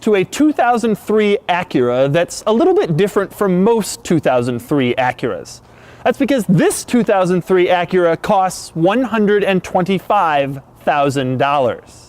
To a 2003 Acura that's a little bit different from most 2003 Acuras. That's because this 2003 Acura costs $125,000.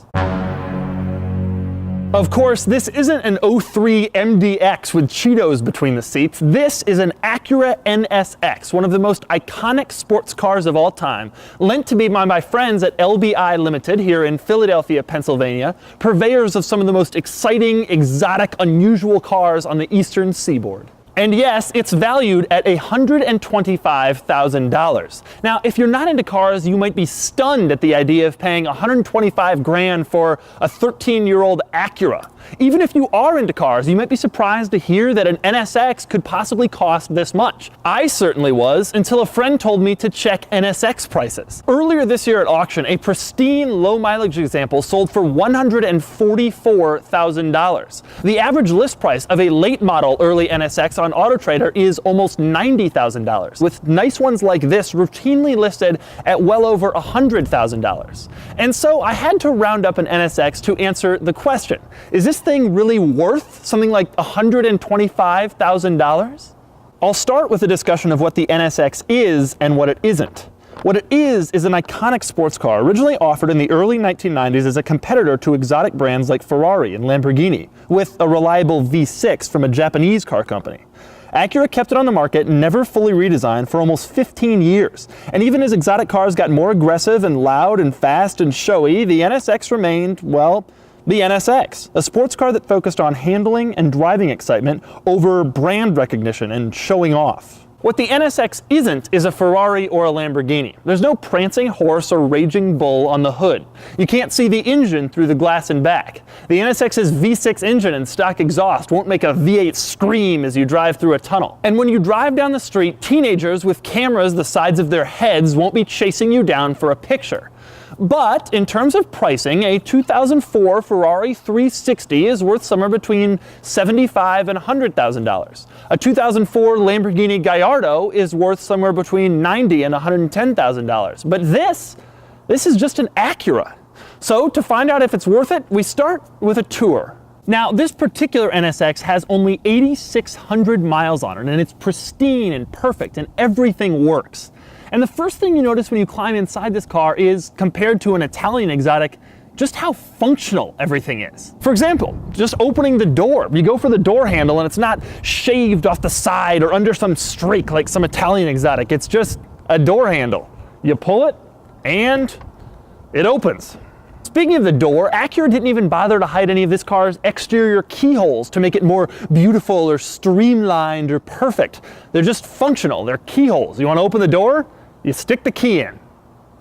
Of course, this isn't an 03 MDX with Cheetos between the seats. This is an Acura NSX, one of the most iconic sports cars of all time, lent to me by my friends at LBI Limited here in Philadelphia, Pennsylvania, purveyors of some of the most exciting, exotic, unusual cars on the eastern seaboard. And yes, it's valued at $125,000. Now, if you're not into cars, you might be stunned at the idea of paying $125 grand for a 13-year-old Acura. Even if you are into cars, you might be surprised to hear that an NSX could possibly cost this much. I certainly was, until a friend told me to check NSX prices. Earlier this year at auction, a pristine low-mileage example sold for $144,000. The average list price of a late-model early NSX on AutoTrader is almost $90,000, with nice ones like this routinely listed at well over $100,000. And so I had to round up an NSX to answer the question, is this thing really worth something like $125,000? I'll start with a discussion of what the NSX is and what it isn't. What it is an iconic sports car originally offered in the early 1990s as a competitor to exotic brands like Ferrari and Lamborghini, with a reliable V6 from a Japanese car company. Acura kept it on the market, never fully redesigned, for almost 15 years. And even as exotic cars got more aggressive and loud and fast and showy, the NSX remained, well, the NSX, a sports car that focused on handling and driving excitement over brand recognition and showing off. What the NSX isn't is a Ferrari or a Lamborghini. There's no prancing horse or raging bull on the hood. You can't see the engine through the glass in back. The NSX's V6 engine and stock exhaust won't make a V8 scream as you drive through a tunnel. And when you drive down the street, teenagers with cameras the size of their heads won't be chasing you down for a picture. But in terms of pricing, a 2004 Ferrari 360 is worth somewhere between $75,000 and $100,000. A 2004 Lamborghini Gallardo is worth somewhere between $90,000 and $110,000. But this is just an Acura. So to find out if it's worth it, we start with a tour. Now, this particular NSX has only 8,600 miles on it, and it's pristine and perfect, and everything works. And the first thing you notice when you climb inside this car is, compared to an Italian exotic, just how functional everything is. For example, just opening the door. You go for the door handle and it's not shaved off the side or under some streak like some Italian exotic. It's just a door handle. You pull it and it opens. Speaking of the door, Acura didn't even bother to hide any of this car's exterior keyholes to make it more beautiful or streamlined or perfect. They're just functional. They're keyholes. You want to open the door? You stick the key in.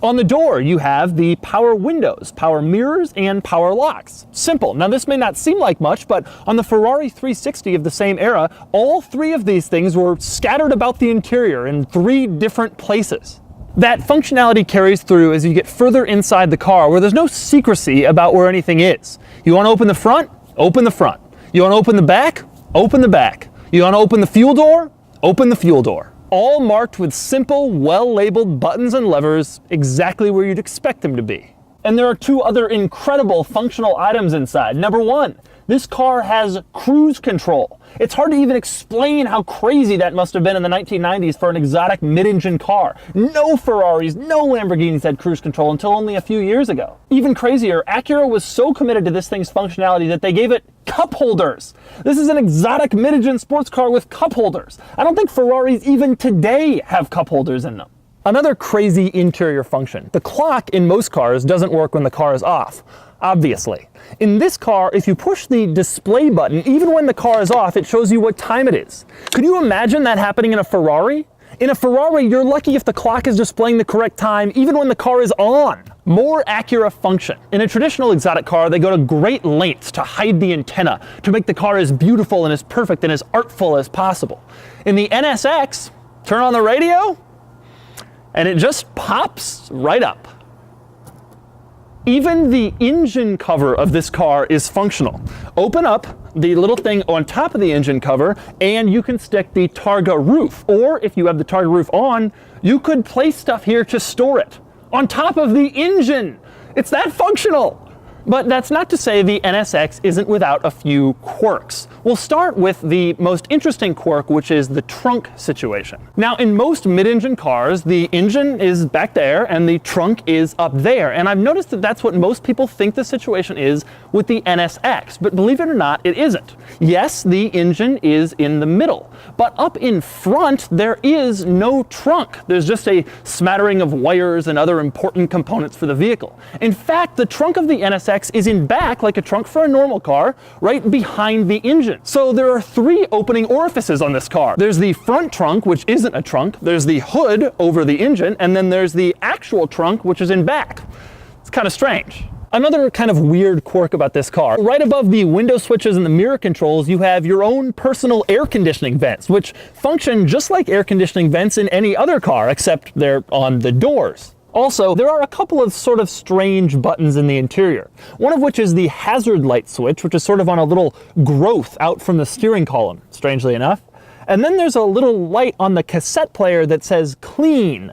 On the door, you have the power windows, power mirrors, and power locks. Simple. Now, this may not seem like much, but on the Ferrari 360 of the same era, all three of these things were scattered about the interior in 3 different places. That functionality carries through as you get further inside the car, where there's no secrecy about where anything is. You want to open the front? Open the front. You want to open the back? Open the back. You want to open the fuel door? Open the fuel door. All marked with simple, well-labeled buttons and levers exactly where you'd expect them to be. And there are 2 other incredible functional items inside. Number 1, this car has cruise control. It's hard to even explain how crazy that must have been in the 1990s for an exotic mid-engine car. No Ferraris, no Lamborghinis had cruise control until only a few years ago. Even crazier, Acura was so committed to this thing's functionality that they gave it cup holders. This is an exotic mid-engine sports car with cup holders. I don't think Ferraris even today have cup holders in them. Another crazy interior function. The clock in most cars doesn't work when the car is off, obviously. In this car, if you push the display button, even when the car is off, it shows you what time it is. Could you imagine that happening in a Ferrari? In a Ferrari, you're lucky if the clock is displaying the correct time, even when the car is on. More Acura function. In a traditional exotic car, they go to great lengths to hide the antenna, to make the car as beautiful and as perfect and as artful as possible. In the NSX, turn on the radio, and it just pops right up. Even the engine cover of this car is functional. Open up the little thing on top of the engine cover and you can stick the Targa roof. Or if you have the Targa roof on, you could place stuff here to store it on top of the engine. It's that functional. But that's not to say the NSX isn't without a few quirks. We'll start with the most interesting quirk, which is the trunk situation. Now, in most mid-engine cars, the engine is back there and the trunk is up there. And I've noticed that that's what most people think the situation is with the NSX. But believe it or not, it isn't. Yes, the engine is in the middle. But up in front, there is no trunk. There's just a smattering of wires and other important components for the vehicle. In fact, the trunk of the NSX is in back, like a trunk for a normal car, right behind the engine. So there are 3 opening orifices on this car. There's the front trunk, which isn't a trunk. There's the hood over the engine, and then there's the actual trunk, which is in back. It's kind of strange. Another kind of weird quirk about this car, right above the window switches and the mirror controls, you have your own personal air conditioning vents, which function just like air conditioning vents in any other car, except they're on the doors. Also, there are a couple of sort of strange buttons in the interior, one of which is the hazard light switch, which is sort of on a little growth out from the steering column, strangely enough. And then there's a little light on the cassette player that says clean.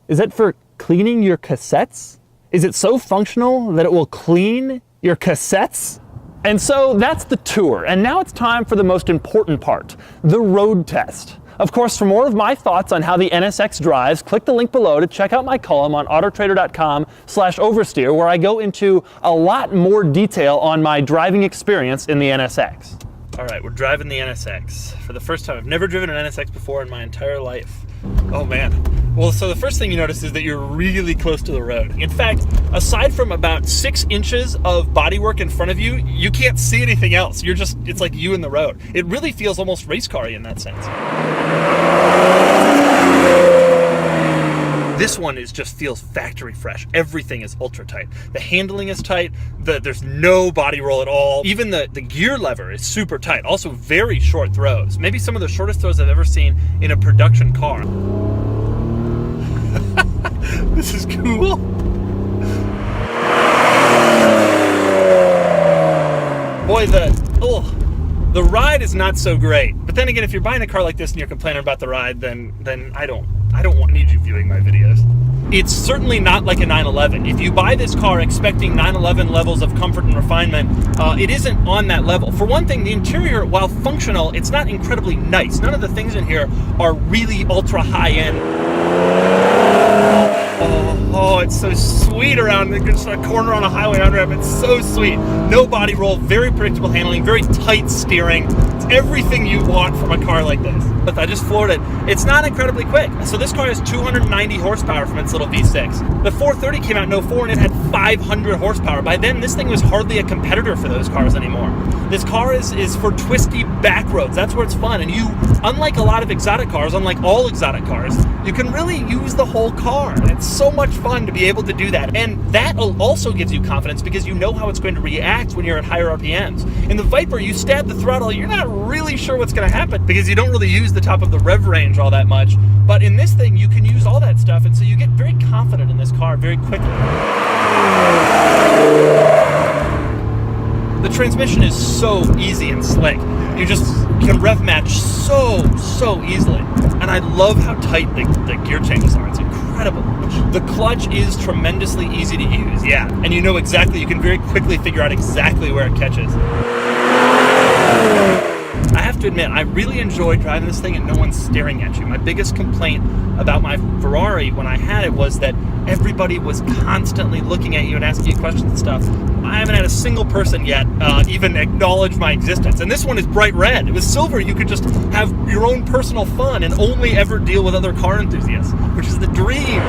Is that for cleaning your cassettes? Is it so functional that it will clean your cassettes? And so that's the tour, and now it's time for the most important part, the road test. Of course, for more of my thoughts on how the NSX drives, click the link below to check out my column on autotrader.com/oversteer, where I go into a lot more detail on my driving experience in the NSX. All right, we're driving the NSX for the first time. I've never driven an NSX before in my entire life. Oh man. Well, so the first thing you notice is that you're really close to the road. In fact, aside from about 6 inches of bodywork in front of you, you can't see anything else. It's like you and the road. It really feels almost race car-y in that sense. This one just feels factory fresh. Everything is ultra tight. The handling is tight. There's no body roll at all. Even the gear lever is super tight. Also very short throws. Maybe some of the shortest throws I've ever seen in a production car. This is cool. Boy, the ride is not so great. But then again, if you're buying a car like this and you're complaining about the ride, then I don't need you viewing my videos. It's certainly not like a 911. If you buy this car expecting 911 levels of comfort and refinement, it isn't on that level. For one thing, the interior, while functional, it's not incredibly nice. None of the things in here are really ultra high-end. Oh, it's so sweet around just a corner on a highway on-ramp. It's so sweet. No body roll, very predictable handling, very tight steering. It's everything you want from a car like this. But I just floored it. It's not incredibly quick. So this car has 290 horsepower from its little V6. The 430 came out in 04 and it had 500 horsepower. By then, this thing was hardly a competitor for those cars anymore. This car is for twisty back roads. That's where it's fun. And you, unlike a lot of exotic cars, unlike all exotic cars, you can really use the whole car. And it's so much fun to be able to do that. And that also gives you confidence because you know how it's going to react when you're at higher RPMs. In the Viper, you stab the throttle, you're not really sure what's going to happen because you don't really use the top of the rev range all that much. But in this thing, you can use all that stuff, and so you get very confident in this car very quickly. The transmission is so easy and slick. You just can rev match so easily. And I love how tight the gear changes are. It's incredible. The clutch is tremendously easy to use, yeah. And you know exactly, you can very quickly figure out exactly where it catches. I have to admit, I really enjoy driving this thing and no one's staring at you. My biggest complaint about my Ferrari when I had it was that everybody was constantly looking at you and asking you questions and stuff. I haven't had a single person yet even acknowledge my existence. And this one is bright red. It was silver. You could just have your own personal fun and only ever deal with other car enthusiasts, which is the dream.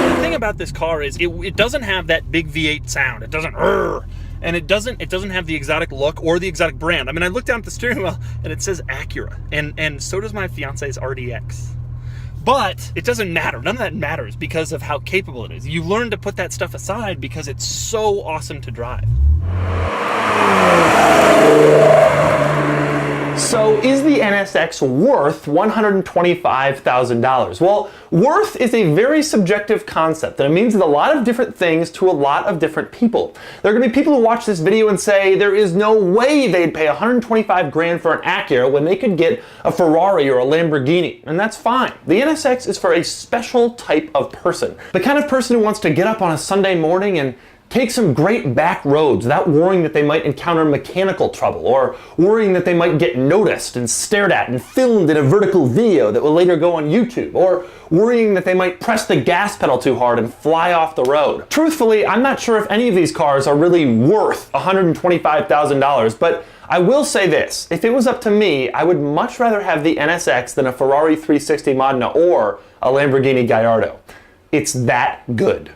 The thing about this car is it doesn't have that big V8 sound. It doesn't and it doesn't have the exotic look or the exotic brand. I mean, I look down at the steering wheel and it says Acura, and so does my fiance's RDX. But it doesn't matter. None of that matters because of how capable it is. You learn to put that stuff aside because it's so awesome to drive. So is the NSX worth $125,000? Well, worth is a very subjective concept, and it means a lot of different things to a lot of different people. There are going to be people who watch this video and say there is no way they'd pay 125 grand for an Acura when they could get a Ferrari or a Lamborghini, and that's fine. The NSX is for a special type of person. The kind of person who wants to get up on a Sunday morning and take some great back roads without worrying that they might encounter mechanical trouble, or worrying that they might get noticed and stared at and filmed in a vertical video that will later go on YouTube, or worrying that they might press the gas pedal too hard and fly off the road. Truthfully, I'm not sure if any of these cars are really worth $125,000, but I will say this, if it was up to me, I would much rather have the NSX than a Ferrari 360 Modena or a Lamborghini Gallardo. It's that good.